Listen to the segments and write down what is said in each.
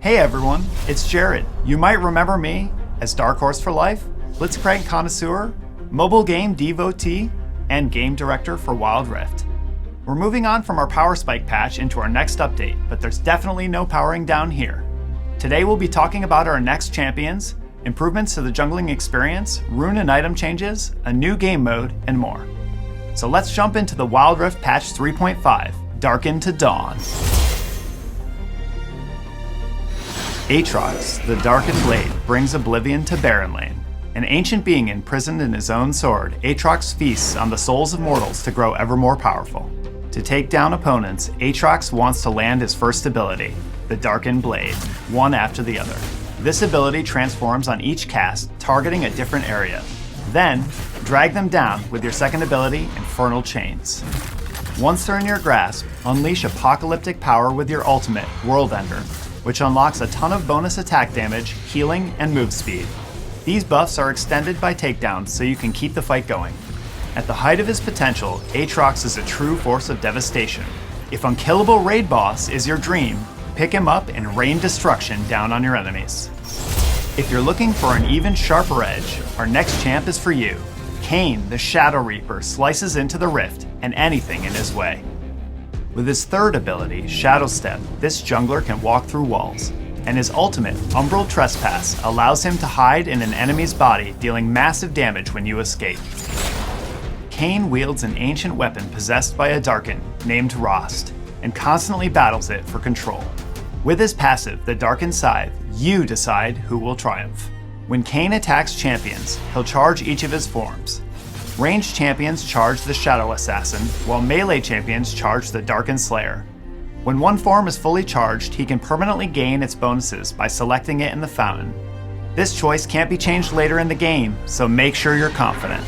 Hey everyone, it's Jared. You might remember me as Dark Horse for Life, Blitzcrank connoisseur, mobile game devotee, and game director for Wild Rift. We're moving on from our power spike patch into our next update, but there's definitely no powering down here. Today we'll be talking about our next champions, improvements to the jungling experience, rune and item changes, a new game mode, and more. So let's jump into the Wild Rift patch 3.5, Darken to Dawn. Aatrox, the Darkened Blade, brings oblivion to Barren Lane. An ancient being imprisoned in his own sword, Aatrox feasts on the souls of mortals to grow ever more powerful. To take down opponents, Aatrox wants to land his first ability, the Darkened Blade, one after the other. This ability transforms on each cast, targeting a different area. Then, drag them down with your second ability, Infernal Chains. Once they're in your grasp, unleash apocalyptic power with your ultimate, World Ender, which unlocks a ton of bonus attack damage, healing, and move speed. These buffs are extended by takedowns so you can keep the fight going. At the height of his potential, Aatrox is a true force of devastation. If Unkillable Raid Boss is your dream, pick him up and rain destruction down on your enemies. If you're looking for an even sharper edge, our next champ is for you. Kayn, the Shadow Reaper, slices into the rift and anything in his way. With his third ability, Shadow Step, this jungler can walk through walls, and his ultimate, Umbral Trespass, allows him to hide in an enemy's body, dealing massive damage when you escape. Kayn wields an ancient weapon possessed by a Darkin named Rost, and constantly battles it for control. With his passive, the Darkened Scythe, you decide who will triumph. When Kayn attacks champions, he'll charge each of his forms. Ranged champions charge the Shadow Assassin, while melee champions charge the Darkened Slayer. When one form is fully charged, he can permanently gain its bonuses by selecting it in the fountain. This choice can't be changed later in the game, so make sure you're confident.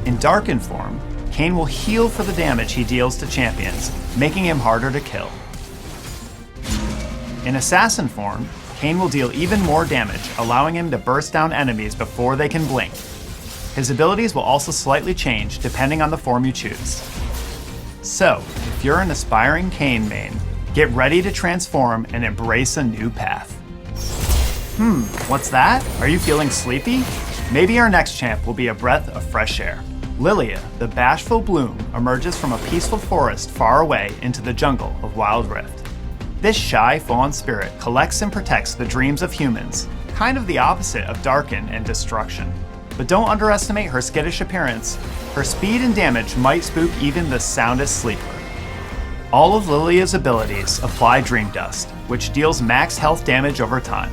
In Darkened form, Kayn will heal for the damage he deals to champions, making him harder to kill. In Assassin form, Kayn will deal even more damage, allowing him to burst down enemies before they can blink. His abilities will also slightly change depending on the form you choose. So, if you're an aspiring Kayn main, get ready to transform and embrace a new path. What's that? Are you feeling sleepy? Maybe our next champ will be a breath of fresh air. Lilia, the bashful bloom, emerges from a peaceful forest far away into the jungle of Wild Rift. This shy fawn spirit collects and protects the dreams of humans, kind of the opposite of Darken and Destruction. But don't underestimate her skittish appearance. Her speed and damage might spook even the soundest sleeper. All of Lilia's abilities apply Dream Dust, which deals max health damage over time.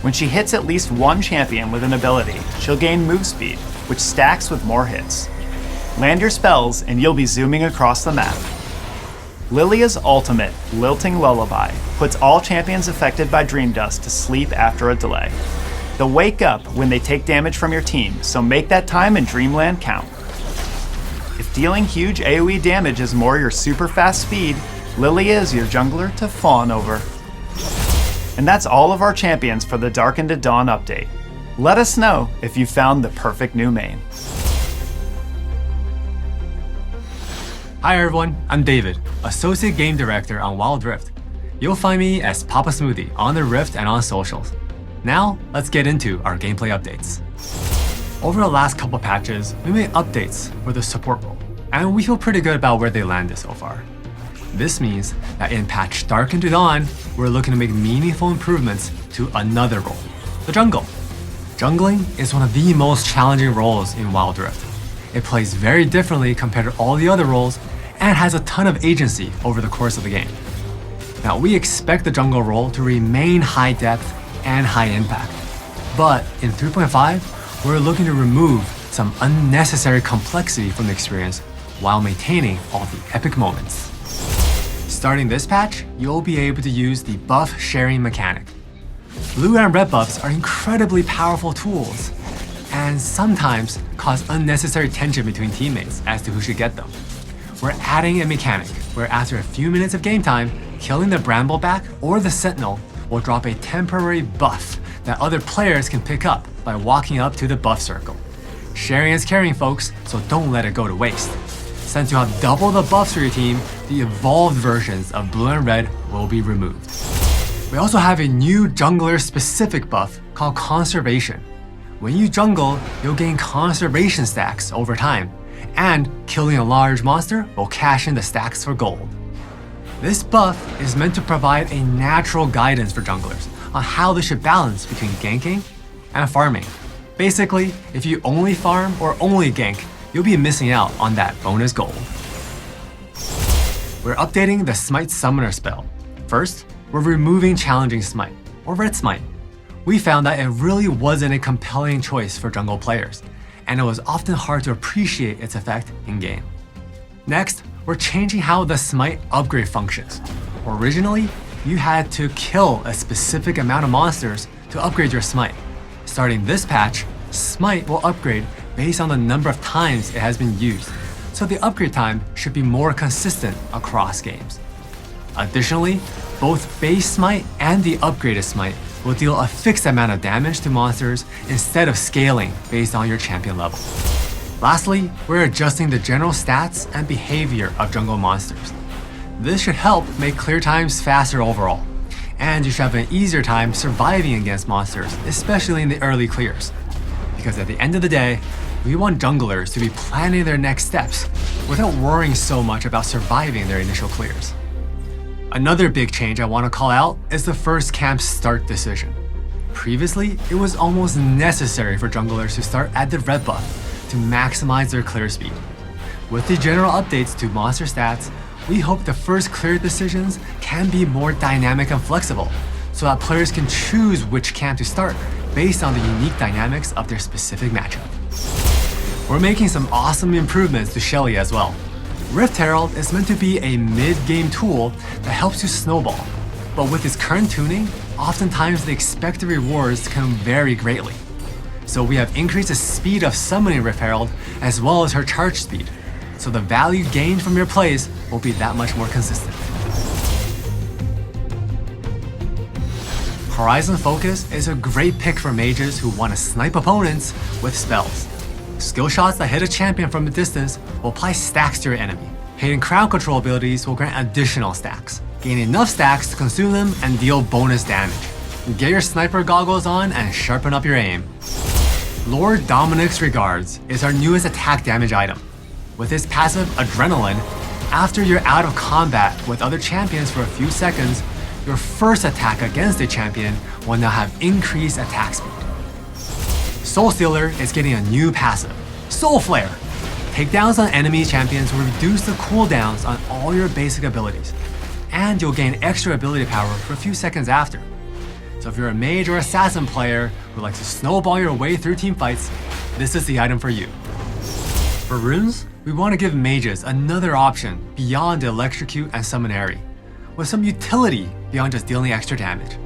When she hits at least one champion with an ability, she'll gain move speed, which stacks with more hits. Land your spells and you'll be zooming across the map. Lilia's ultimate, Lilting Lullaby, puts all champions affected by Dream Dust to sleep after a delay. They'll wake up when they take damage from your team, so make that time in Dreamland count. If dealing huge AoE damage is more your super fast speed, Lilia is your jungler to fawn over. And that's all of our champions for the Darken to Dawn update. Let us know if you found the perfect new main. Hi everyone, I'm David, Associate Game Director on Wild Rift. You'll find me as Papa Smoothie on the Rift and on socials. Now, let's get into our gameplay updates. Over the last couple patches, we made updates for the support role, and we feel pretty good about where they landed so far. This means that in patch Darken to Dawn, we're looking to make meaningful improvements to another role, the jungle. Jungling is one of the most challenging roles in Wild Rift. It plays very differently compared to all the other roles, and has a ton of agency over the course of the game. Now, we expect the jungle role to remain high depth and high impact. But in 3.5, we're looking to remove some unnecessary complexity from the experience while maintaining all the epic moments. Starting this patch, you'll be able to use the buff sharing mechanic. Blue and red buffs are incredibly powerful tools, and sometimes cause unnecessary tension between teammates as to who should get them. We're adding a mechanic where after a few minutes of game time, killing the Brambleback or the Sentinel will drop a temporary buff that other players can pick up by walking up to the buff circle. Sharing is caring, folks, so don't let it go to waste. since you have double the buffs for your team, the evolved versions of blue and red will be removed. We also have a new jungler-specific buff called Conservation. When you jungle, you'll gain conservation stacks over time, and killing a large monster will cash in the stacks for gold. This buff is meant to provide a natural guidance for junglers on how they should balance between ganking and farming. Basically, if you only farm or only gank, you'll be missing out on that bonus gold. We're updating the Smite Summoner spell. First, we're removing Challenging Smite, or Red Smite. We found that it really wasn't a compelling choice for jungle players, and it was often hard to appreciate its effect in-game. Next, we're changing how the Smite upgrade functions. Originally, you had to kill a specific amount of monsters to upgrade your Smite. Starting this patch, Smite will upgrade based on the number of times it has been used, so the upgrade time should be more consistent across games. Additionally, both base Smite and the upgraded Smite will deal a fixed amount of damage to monsters instead of scaling based on your champion level. Lastly, we're adjusting the general stats and behavior of jungle monsters. This should help make clear times faster overall, and you should have an easier time surviving against monsters, especially in the early clears. Because at the end of the day, we want junglers to be planning their next steps without worrying so much about surviving their initial clears. Another big change I want to call out is the first camp start decision. Previously, it was almost necessary for junglers to start at the red buff to maximize their clear speed. With the general updates to monster stats, we hope the first clear decisions can be more dynamic and flexible, so that players can choose which camp to start based on the unique dynamics of their specific matchup. We're making some awesome improvements to Shelly as well. Rift Herald is meant to be a mid-game tool that helps you snowball, but with its current tuning, oftentimes the expected rewards can vary greatly. So we have increased the speed of summoning Rift Herald as well as her charge speed, so the value gained from your plays will be that much more consistent. Horizon Focus is a great pick for mages who want to snipe opponents with spells. Skill shots that hit a champion from a distance will apply stacks to your enemy. Hidden crowd control abilities will grant additional stacks. Gain enough stacks to consume them and deal bonus damage. Get your sniper goggles on and sharpen up your aim. Lord Dominic's Regards is our newest attack damage item. With his passive Adrenaline, after you're out of combat with other champions for a few seconds, your first attack against a champion will now have increased attack speed. Soul Stealer is getting a new passive, Soul Flare. Takedowns on enemy champions will reduce the cooldowns on all your basic abilities, and you'll gain extra ability power for a few seconds after. So if you're a mage or assassin player who likes to snowball your way through team fights, this is the item for you. For runes, we want to give mages another option beyond the Electrocute and Summon Airy, with some utility beyond just dealing extra damage.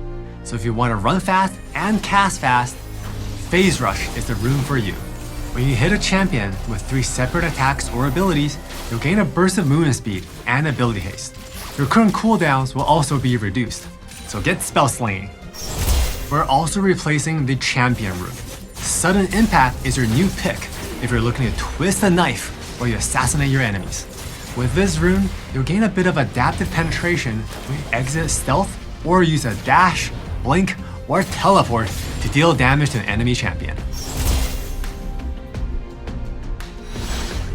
So if you want to run fast and cast fast, Phase Rush is the rune for you. When you hit a champion with 3 separate attacks or abilities, you'll gain a burst of movement speed and ability haste. Your current cooldowns will also be reduced, so get spell slinging. We're also replacing the champion rune. Sudden Impact is your new pick if you're looking to twist a knife while you assassinate your enemies. With this rune, you'll gain a bit of adaptive penetration when you exit stealth or use a dash, blink, or teleport to deal damage to an enemy champion.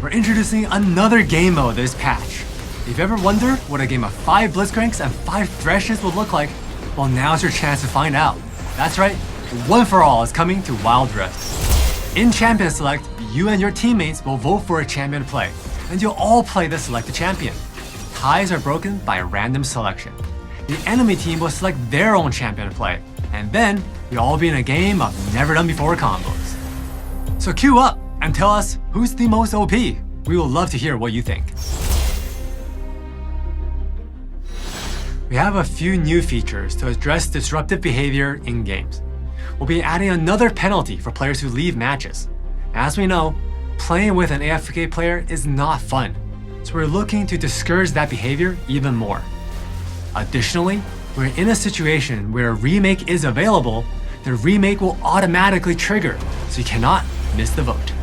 We're introducing another game mode this patch. If you ever wondered what a game of 5 Blitzcranks and 5 Threshes would look like, well, now's your chance to find out. That's right, One for All is coming to Wild Rift. In Champion Select, you and your teammates will vote for a champion to play, and you'll all play the selected champion. Ties are broken by random selection. The enemy team will select their own champion to play, and then you'll all be in a game of never-done-before combos. So queue up and tell us who's the most OP. We would love to hear what you think. We have a few new features to address disruptive behavior in games. We'll be adding another penalty for players who leave matches. As we know, playing with an AFK player is not fun, so we're looking to discourage that behavior even more. Additionally, we're in a situation where a remake is available, the remake will automatically trigger, so you cannot miss the vote.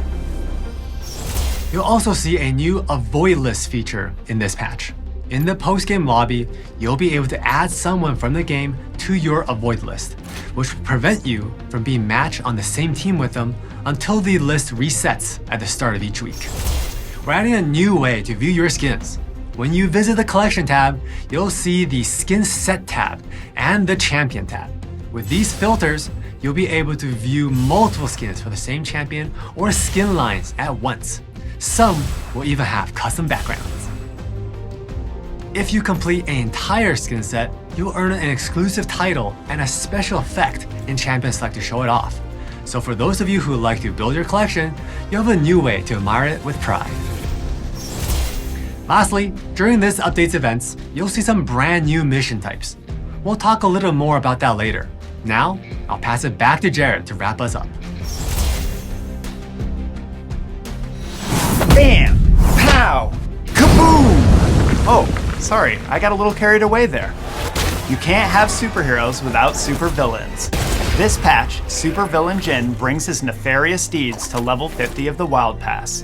You'll also see a new avoid list feature in this patch. In the post-game lobby, you'll be able to add someone from the game to your avoid list, which will prevent you from being matched on the same team with them until the list resets at the start of each week. We're adding a new way to view your skins. When you visit the collection tab, you'll see the skin set tab and the champion tab. With these filters, you'll be able to view multiple skins for the same champion or skin lines at once. Some will even have custom backgrounds. If you complete an entire skin set, you'll earn an exclusive title and a special effect in Champion Select to show it off. So for those of you who like to build your collection, you have a new way to admire it with pride. Lastly, during this update's events, you'll see some brand new mission types. We'll talk a little more about that later. Now, I'll pass it back to Jared to wrap us up. Bam! Pow! Kaboom! Oh, sorry, I got a little carried away there. You can't have superheroes without supervillains. This patch, Supervillain Jin brings his nefarious deeds to level 50 of the Wild Pass.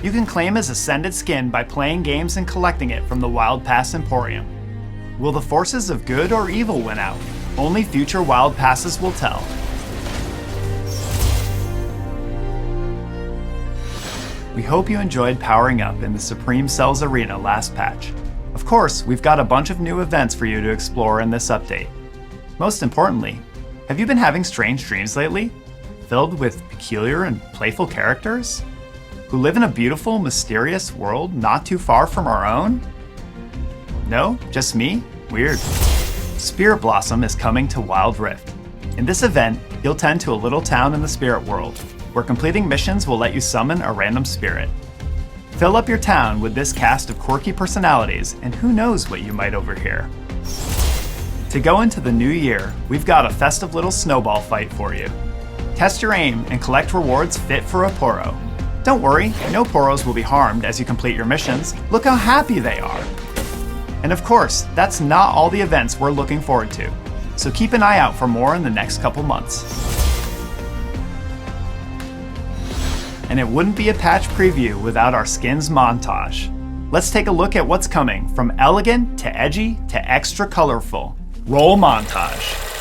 You can claim his Ascended skin by playing games and collecting it from the Wild Pass Emporium. Will the forces of good or evil win out? Only future Wild Passes will tell. We hope you enjoyed powering up in the Supreme Cells Arena last patch. Of course, we've got a bunch of new events for you to explore in this update. Most importantly, have you been having strange dreams lately? Filled with peculiar and playful characters? Who live in a beautiful, mysterious world not too far from our own? No? Just me? Weird. Spirit Blossom is coming to Wild Rift. In this event, you'll tend to a little town in the spirit world, where completing missions will let you summon a random spirit. Fill up your town with this cast of quirky personalities, and who knows what you might overhear. To go into the new year, we've got a festive little snowball fight for you. Test your aim and collect rewards fit for a Poro. Don't worry, no Poros will be harmed as you complete your missions. Look how happy they are. And of course, that's not all the events we're looking forward to, so keep an eye out for more in the next couple months. And it wouldn't be a patch preview without our skins montage. Let's take a look at what's coming from elegant to edgy to extra colorful. Roll montage.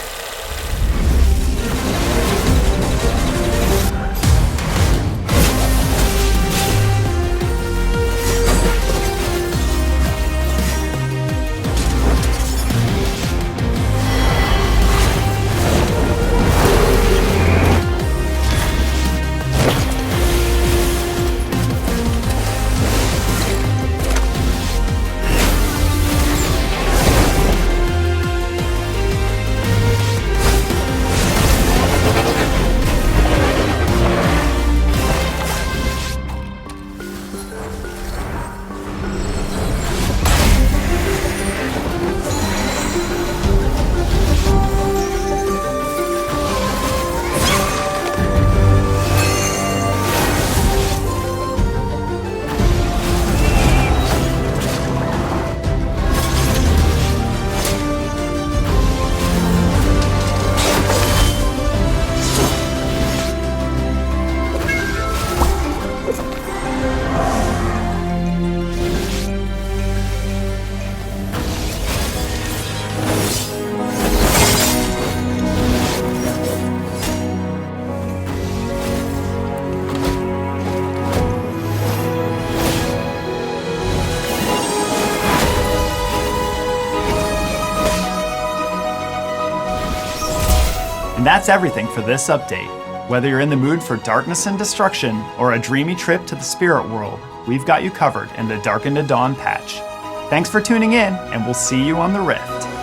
And that's everything for this update. Whether you're in the mood for darkness and destruction or a dreamy trip to the spirit world, we've got you covered in the Darken to Dawn patch. Thanks for tuning in, and we'll see you on the Rift.